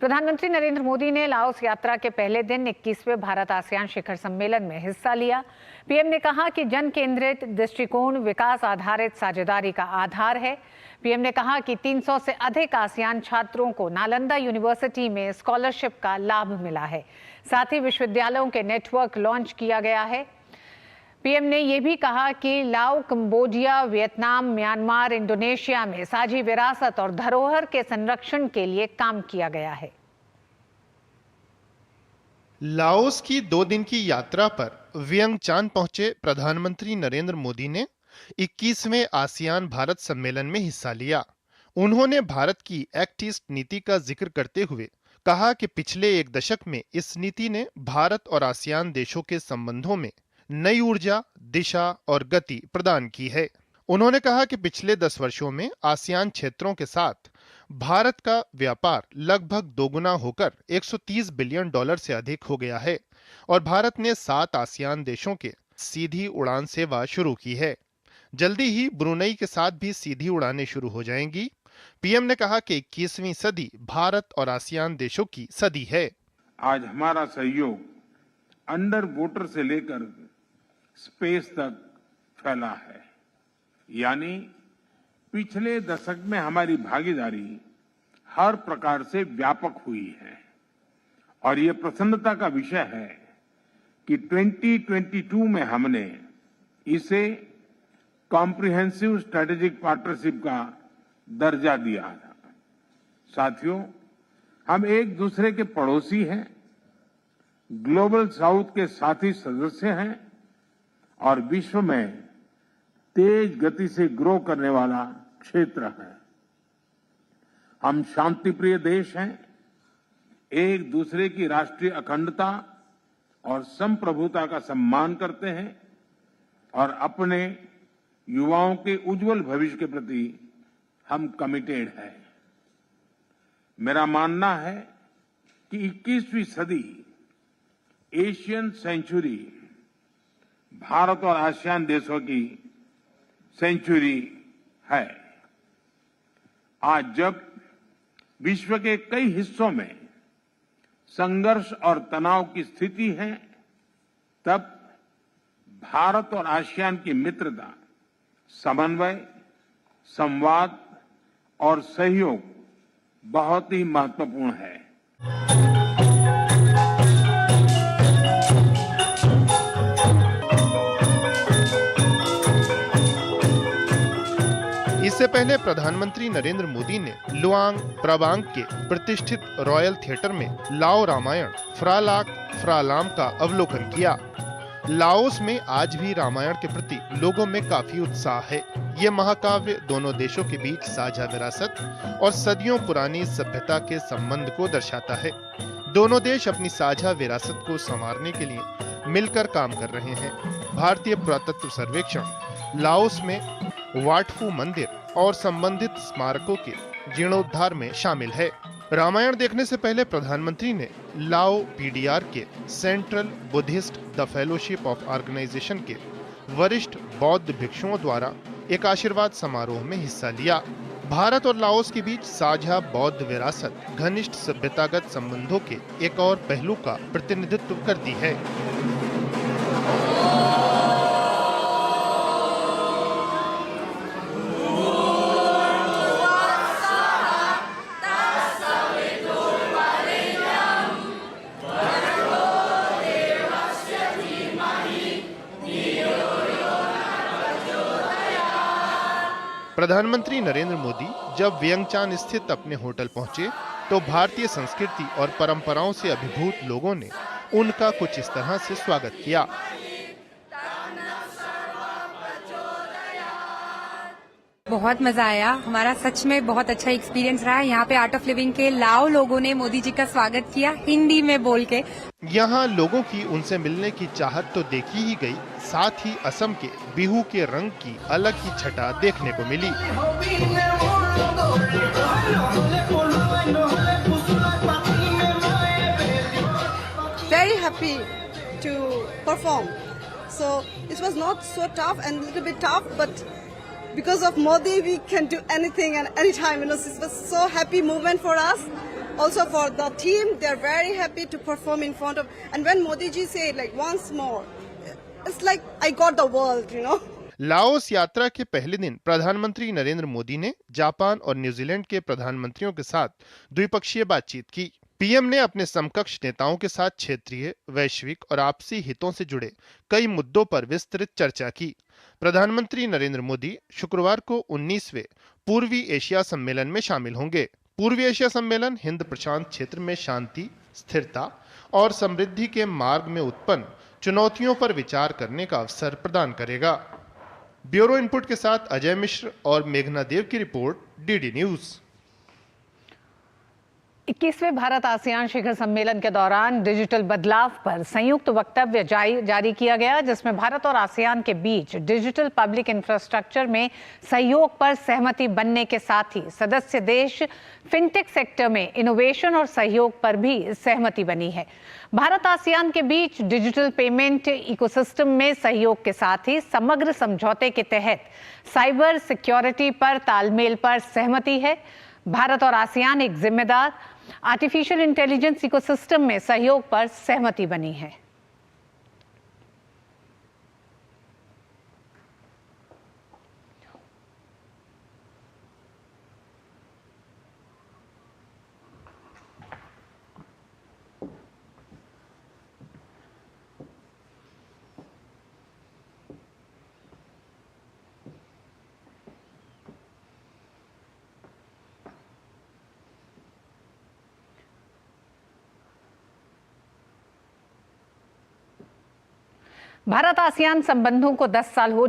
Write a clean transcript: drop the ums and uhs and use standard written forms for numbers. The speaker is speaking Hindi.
प्रधानमंत्री नरेंद्र मोदी ने लाओस यात्रा के पहले दिन 21वें भारत आसियान शिखर सम्मेलन में हिस्सा लिया। पीएम ने कहा कि जन केंद्रित दृष्टिकोण विकास आधारित साझेदारी का आधार है। पीएम ने कहा कि 300 से अधिक आसियान छात्रों को नालंदा यूनिवर्सिटी में स्कॉलरशिप का लाभ मिला है। साथ ही विश्वविद्यालयों के नेटवर्क लॉन्च किया गया है। पीएम ने यह भी कहा कि लाओ, कंबोडिया, वियतनाम, म्यांमार, इंडोनेशिया में साझी विरासत और धरोहर के संरक्षण के लिए काम किया गया है। लाओस की 2 दिन की यात्रा पर वियंगचान पहुंचे प्रधानमंत्री नरेंद्र मोदी ने 21वें आसियान भारत सम्मेलन में हिस्सा लिया। उन्होंने भारत की एक्ट ईस्ट नीति का जिक्र करते हुए कहा कि पिछले 1 दशक में इस नीति ने भारत और आसियान देशों के संबंधों में नई ऊर्जा, दिशा और गति प्रदान की है। उन्होंने कहा कि पिछले 10 वर्षों में आसियान क्षेत्रों के साथ भारत का व्यापार लगभग दोगुना होकर $130 बिलियन से अधिक हो गया है और भारत ने 7 आसियान देशों के सीधी उड़ान सेवा शुरू की है। जल्दी ही ब्रुनेई के साथ भी सीधी उड़ानें शुरू हो जाएंगी। पीएम ने कहा कि 21वीं सदी भारत और आसियान देशों की सदी है। आज हमारा सहयोग अंडर वाटर से लेकर स्पेस तक फैला है, यानी पिछले दशक में हमारी भागीदारी हर प्रकार से व्यापक हुई है और ये प्रसन्नता का विषय है कि 2022 में हमने इसे कॉम्प्रिहेंसिव स्ट्रेटेजिक पार्टनरशिप का दर्जा दिया था। साथियों, हम एक दूसरे के पड़ोसी हैं, ग्लोबल साउथ के साथी सदस्य हैं और विश्व में तेज गति से ग्रो करने वाला क्षेत्र है। हम शांतिप्रिय देश हैं, एक दूसरे की राष्ट्रीय अखंडता और संप्रभुता का सम्मान करते हैं और अपने युवाओं के उज्जवल भविष्य के प्रति हम कमिटेड हैं। मेरा मानना है कि 21वीं सदी एशियन सेंचुरी भारत और आसियान देशों की सेंचुरी है। आज जब विश्व के कई हिस्सों में संघर्ष और तनाव की स्थिति है, तब भारत और आसियान की मित्रता, समन्वय, संवाद और सहयोग बहुत ही महत्वपूर्ण है। इससे पहले प्रधानमंत्री नरेंद्र मोदी ने लुआंग प्रबांग के प्रतिष्ठित रॉयल थिएटर में लाओ रामायण फ्रालाक फ्रालाम का अवलोकन किया। लाओस में आज भी रामायण के प्रति लोगों में काफी उत्साह है। ये महाकाव्य दोनों देशों के बीच साझा विरासत और सदियों पुरानी सभ्यता के संबंध को दर्शाता है। दोनों देश अपनी साझा विरासत को संवारने के लिए मिलकर काम कर रहे हैं। भारतीय पुरातत्व सर्वेक्षण लाओस में वाटफू मंदिर और संबंधित स्मारकों के जीर्णोद्धार में शामिल है। रामायण देखने से पहले प्रधानमंत्री ने लाओ पीडीआर के central Buddhist the fellowship of organisation के वरिष्ठ बौद्ध भिक्षुओं द्वारा एक आशीर्वाद समारोह में हिस्सा लिया। भारत और लाओस के बीच साझा बौद्ध विरासत घनिष्ठ सभ्यतागत संबंधों के एक और पहलू का प्रतिनिधित्व करती है। प्रधानमंत्री नरेंद्र मोदी जब वियंगचान स्थित अपने होटल पहुंचे तो भारतीय संस्कृति और परंपराओं से अभिभूत लोगों ने उनका कुछ इस तरह से स्वागत किया। बहुत मजा आया। हमारा सच में बहुत अच्छा एक्सपीरियंस रहा। यहाँ पे आर्ट ऑफ लिविंग के लाओ लोगों ने मोदी जी का स्वागत किया हिंदी में बोल के। यहाँ लोगों की उनसे मिलने की चाहत तो देखी ही गई, साथ ही असम के बिहू के रंग की अलग ही छटा देखने को मिली। Very happy to perform. So it was not so tough and a little bit tough, but because of Modi, we can do anything and anytime. It was so happy moment for us. Also for the team, they're very happy to perform in front of. And when Modi ji said like once more, it's like I got the world, you know. Laos यात्रा के पहले दिन प्रधानमंत्री नरेंद्र मोदी ने जापान और न्यूजीलैंड के प्रधानमंत्रियों के साथ द्विपक्षीय बातचीत की। पीएम ने अपने समकक्ष नेताओं के साथ क्षेत्रीय, वैश्विक और आपसी हितों से जुड़े कई मुद्दों पर विस्तृत चर्चा की। प्रधानमंत्री नरेंद्र मोदी शुक्रवार को 19वें पूर्वी एशिया सम्मेलन में शामिल होंगे। पूर्वी एशिया सम्मेलन हिंद प्रशांत क्षेत्र में शांति, स्थिरता और समृद्धि के मार्ग में उत्पन्न चुनौतियों पर विचार करने का अवसर प्रदान करेगा। ब्यूरो इनपुट के साथ अजय मिश्र और मेघना देव की रिपोर्ट, डीडी न्यूज। 21वें भारत आसियान शिखर सम्मेलन के दौरान डिजिटल बदलाव पर संयुक्त वक्तव्य जारी किया गया, जिसमें भारत और आसियान के बीच डिजिटल पब्लिक इंफ्रास्ट्रक्चर में सहयोग पर सहमति बनने के साथ ही सदस्य देश फिनटेक सेक्टर में इनोवेशन और सहयोग पर भी सहमति बनी है। भारत आसियान के बीच डिजिटल पेमेंट इकोसिस्टम में सहयोग के साथ ही समग्र समझौते के तहत साइबर सिक्योरिटी पर तालमेल पर सहमति है। भारत और आसियान एक जिम्मेदार आर्टिफिशियल इंटेलिजेंस इकोसिस्टम में सहयोग पर सहमति बनी है। भारत आसियान संबंधों को 10 साल हो